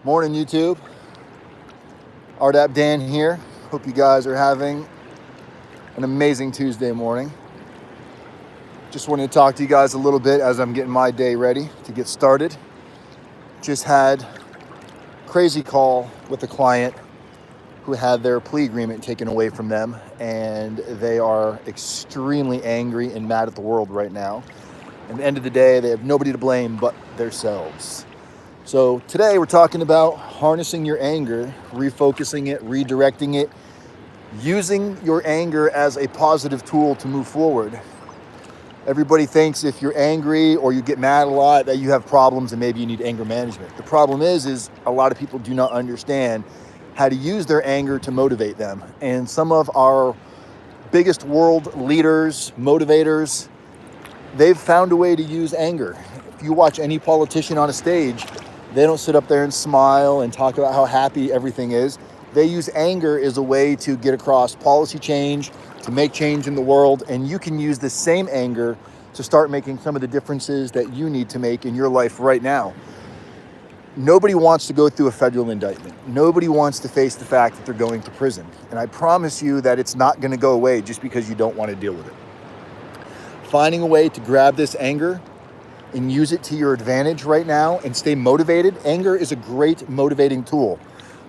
Morning, YouTube. RDAP Dan here. Hope you guys are having an amazing Tuesday morning. Just wanted to talk to you guys a little bit as I'm getting my day ready to get started. Just had a crazy call with a client who had their plea agreement taken away from them, and they are extremely angry and mad at the world right now. At the end of the day, they have nobody to blame but themselves. So today we're talking about harnessing your anger, refocusing it, redirecting it, using your anger as a positive tool to move forward. Everybody thinks if you're angry or you get mad a lot that you have problems and maybe you need anger management. The problem is a lot of people do not understand how to use their anger to motivate them. And some of our biggest world leaders, motivators, they've found a way to use anger. If you watch any politician on a stage, they don't sit up there and smile and talk about how happy everything is. They use anger as a way to get across policy change, to make change in the world, and you can use the same anger to start making some of the differences that you need to make in your life right now. Nobody wants to go through a federal indictment. Nobody wants to face the fact that they're going to prison. And I promise you that it's not going to go away just because you don't want to deal with it. Finding a way to grab this anger and use it to your advantage right now and stay motivated. Anger is a great motivating tool.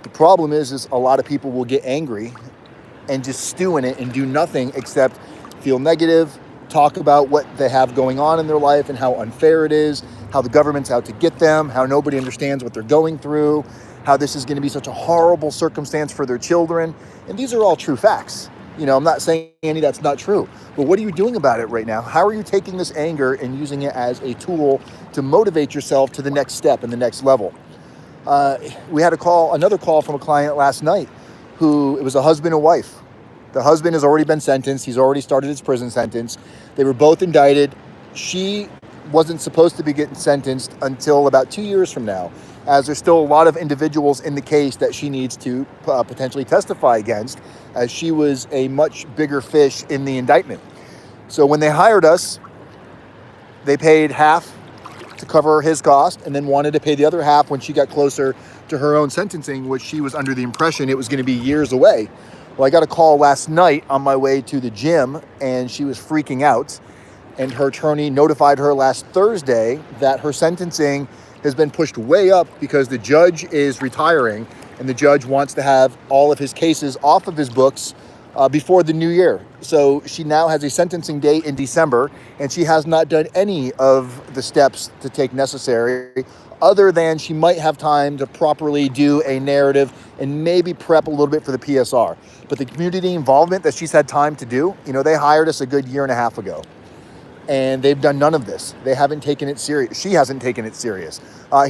The problem is a lot of people will get angry and just stew in it and do nothing except feel negative, talk about what they have going on in their life and how unfair it is, how the government's out to get them, how nobody understands what they're going through, how this is going to be such a horrible circumstance for their children. And these are all true facts. I'm not saying any that's not true, but what are you doing about it right now? How are you taking this anger and using it as a tool to motivate yourself to the next step and the next level? We had another call from a client last night it was a husband and wife. The husband has already been sentenced. He's already started his prison sentence. They were both indicted. She wasn't supposed to be getting sentenced until about 2 years from now, as there's still a lot of individuals in the case that she needs to potentially testify against, as she was a much bigger fish in the indictment. So when they hired us, they paid half to cover his cost and then wanted to pay the other half when she got closer to her own sentencing, which she was under the impression it was going to be years away. Well, I got a call last night on my way to the gym, and she was freaking out. And her attorney notified her last Thursday that her sentencing has been pushed way up because the judge is retiring, and the judge wants to have all of his cases off of his books before the new year. So she now has a sentencing date in December, and she has not done any of the steps to take necessary, other than she might have time to properly do a narrative and maybe prep a little bit for the PSR. But the community involvement that she's had time to do, they hired us a good year and a half ago. And they've done none of this. They haven't taken it serious. She hasn't taken it serious.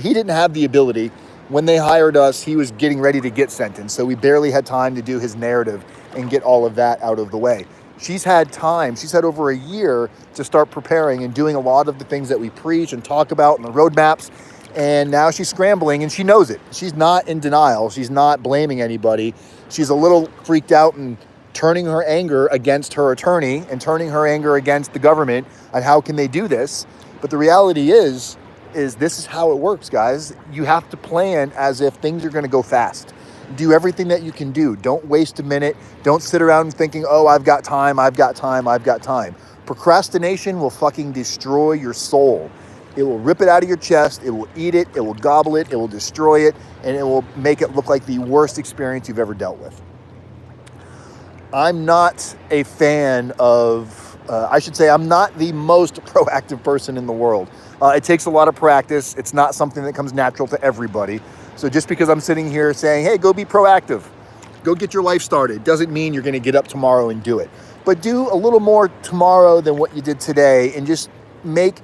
He didn't have the ability. When they hired us, he was getting ready to get sentenced. So we barely had time to do his narrative and get all of that out of the way. She's had time. She's had over a year to start preparing and doing a lot of the things that we preach and talk about in the roadmaps. And now she's scrambling, and she knows it. She's not in denial. She's not blaming anybody. She's a little freaked out and turning her anger against her attorney and turning her anger against the government on how can they do this. But the reality is this is how it works, guys. You have to plan as if things are going to go fast. Do everything that you can do. Don't waste a minute. Don't sit around thinking, oh, I've got time. Procrastination will fucking destroy your soul. It will rip it out of your chest. It will eat it. It will gobble it. It will destroy it. And it will make it look like the worst experience you've ever dealt with. I'm not a fan of, I'm not the most proactive person in the world. It takes a lot of practice. It's not something that comes natural to everybody. So just because I'm sitting here saying, hey, go be proactive, go get your life started, doesn't mean you're going to get up tomorrow and do it. But do a little more tomorrow than what you did today, and just make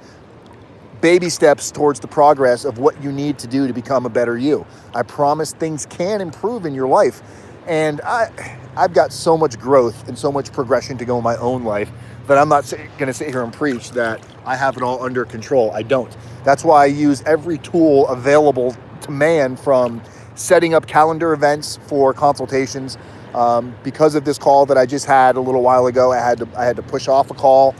baby steps towards the progress of what you need to do to become a better you. I promise things can improve in your life. And I've got so much growth and so much progression to go in my own life that I'm not going to sit here and preach that I have it all under control. I don't. That's why I use every tool available to man, from setting up calendar events for consultations. Because of this call that I just had a little while ago, I had to push off a call,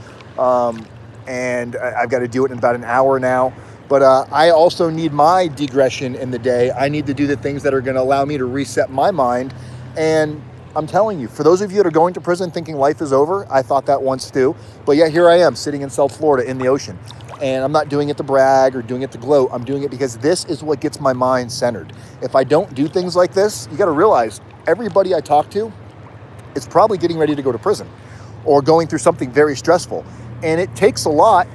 and I've got to do it in about an hour now. But I also need my digression in the day. I need to do the things that are going to allow me to reset my mind. And I'm telling you, for those of you that are going to prison thinking life is over, I thought that once too. But yeah, here I am sitting in South Florida in the ocean. And I'm not doing it to brag or doing it to gloat. I'm doing it because this is what gets my mind centered. If I don't do things like this, you got to realize everybody I talk to is probably getting ready to go to prison or going through something very stressful. And it takes a lot.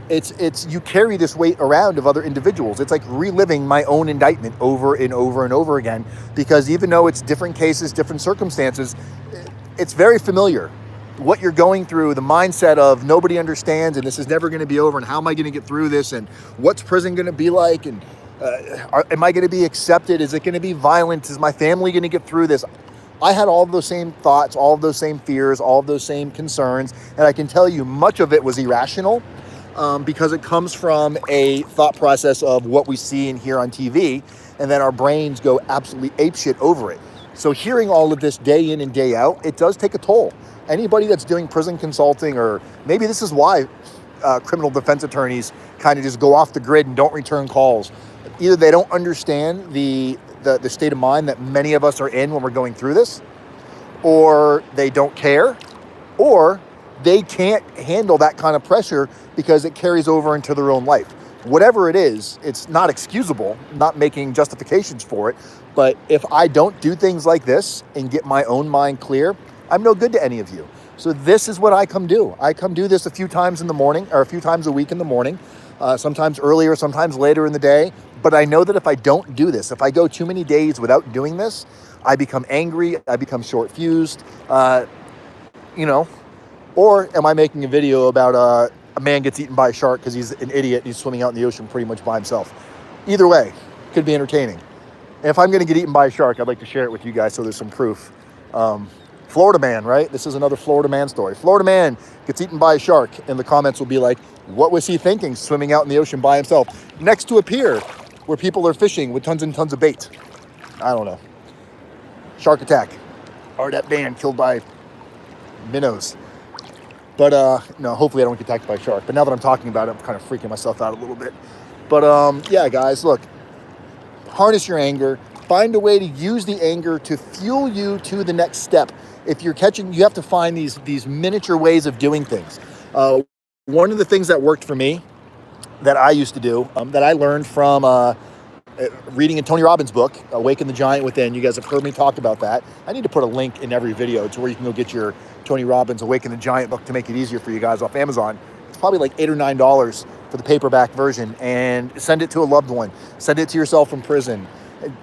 It's you carry this weight around of other individuals. It's like reliving my own indictment over and over and over again, because even though it's different cases, different circumstances, it's very familiar. What you're going through, the mindset of nobody understands and this is never going to be over, and how am I going to get through this, and what's prison going to be like, and am I going to be accepted? Is it going to be violent? Is my family going to get through this? I had all of those same thoughts, all of those same fears, all of those same concerns, and I can tell you much of it was irrational. Because it comes from a thought process of what we see and hear on TV, and then our brains go absolutely apeshit over it. So hearing all of this day in and day out, it does take a toll. Anybody that's doing prison consulting, or maybe this is why criminal defense attorneys kind of just go off the grid and don't return calls. Either they don't understand the state of mind that many of us are in when we're going through this, or they don't care, or they can't handle that kind of pressure because it carries over into their own life. Whatever it is, it's not excusable, not making justifications for it. But if I don't do things like this and get my own mind clear, I'm no good to any of you. So this is what I come do. I come do this a few times in the morning, or a few times a week in the morning, sometimes earlier, sometimes later in the day. But I know that if I don't do this, if I go too many days without doing this, I become angry, I become short-fused, Or am I making a video about a man gets eaten by a shark because he's an idiot and he's swimming out in the ocean pretty much by himself? Either way, could be entertaining. And if I'm going to get eaten by a shark, I'd like to share it with you guys so there's some proof. Florida man, right? This is another Florida man story. Florida man gets eaten by a shark, and the comments will be like, what was he thinking swimming out in the ocean by himself next to a pier where people are fishing with tons and tons of bait? I don't know. Shark attack. RDAP man killed by minnows. But no, hopefully I don't get attacked by a shark. But now that I'm talking about it, I'm kind of freaking myself out a little bit. But yeah, guys, look, harness your anger. Find a way to use the anger to fuel you to the next step. If you're catching, you have to find these miniature ways of doing things. One of the things that worked for me that I used to do, that I learned from reading a Tony Robbins book, Awaken the Giant Within. You guys have heard me talk about that. I need to put a link in every video to where you can go get your Tony Robbins Awaken the Giant book to make it easier for you guys off Amazon. It's probably like $8 or $9 for the paperback version, and send it to a loved one. Send it to yourself in prison.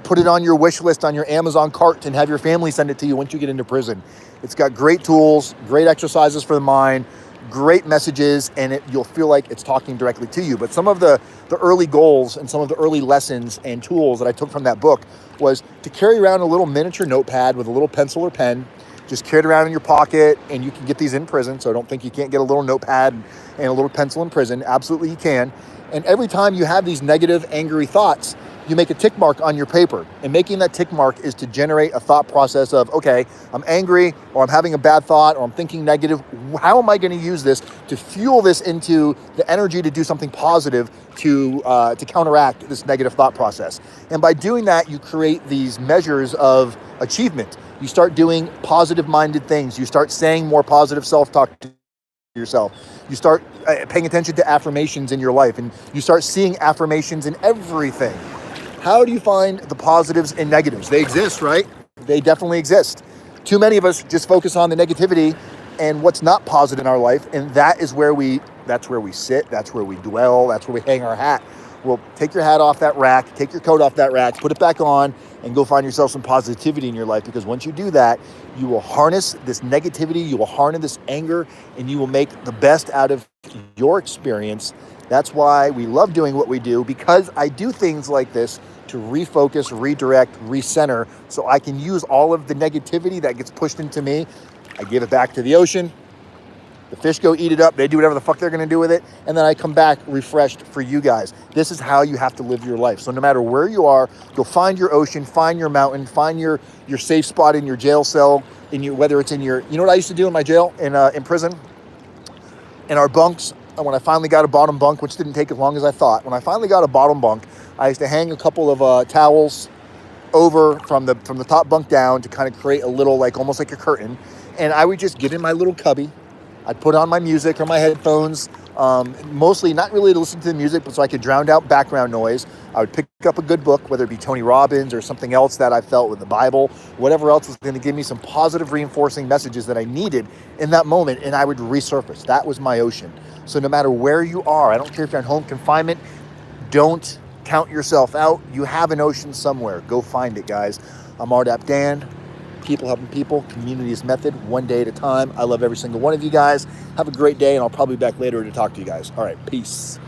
Put it on your wish list on your Amazon cart and have your family send it to you once you get into prison. It's got great tools, great exercises for the mind, great messages, and you'll feel like it's talking directly to you. But some of the early goals and some of the early lessons and tools that I took from that book was to carry around a little miniature notepad with a little pencil or pen. Just carry it around in your pocket, and you can get these in prison, so I don't think you can't get a little notepad and a little pencil in prison. Absolutely you can. And every time you have these negative, angry thoughts, you make a tick mark on your paper. And making that tick mark is to generate a thought process of, okay, I'm angry, or I'm having a bad thought, or I'm thinking negative. How am I going to use this to fuel this into the energy to do something positive to counteract this negative thought process? And by doing that, you create these measures of achievement. You start doing positive-minded things. You start saying more positive self-talk to yourself. You start paying attention to affirmations in your life, and you start seeing affirmations in everything. How do you find the positives and negatives? They exist, right? They definitely exist. Too many of us just focus on the negativity and what's not positive in our life, and that's where we sit, that's where we dwell, that's where we hang our hat. Well, take your hat off that rack, take your coat off that rack, put it back on, and go find yourself some positivity in your life, because once you do that, you will harness this negativity, you will harness this anger, and you will make the best out of your experience. That's why we love doing what we do, because I do things like this to refocus, redirect, recenter, so I can use all of the negativity that gets pushed into me. I give it back to the ocean. The fish go eat it up. They do whatever the fuck they're going to do with it. And then I come back refreshed for you guys. This is how you have to live your life. So no matter where you are, go find your ocean, find your mountain, find your safe spot in your jail cell, whether it's in your, you know what I used to do in my jail, in prison? In our bunks, And when I finally got a bottom bunk, which didn't take as long as I thought, when I finally got a bottom bunk, I used to hang a couple of towels over from the top bunk down to kind of create a little, like almost like a curtain. And I would just get in my little cubby. I'd put on my music or my headphones, mostly not really to listen to the music, but so I could drown out background noise. I would pick up a good book, whether it be Tony Robbins or something else that I felt with the Bible, whatever else was going to give me some positive reinforcing messages that I needed in that moment, and I would resurface. That was my ocean. So no matter where you are, I don't care if you're in home confinement, don't count yourself out. You have an ocean somewhere. Go find it, guys. I'm RDAP Dan. People helping people, community's method, one day at a time. I love every single one of you guys. Have a great day, and I'll probably be back later to talk to you guys. All right, peace.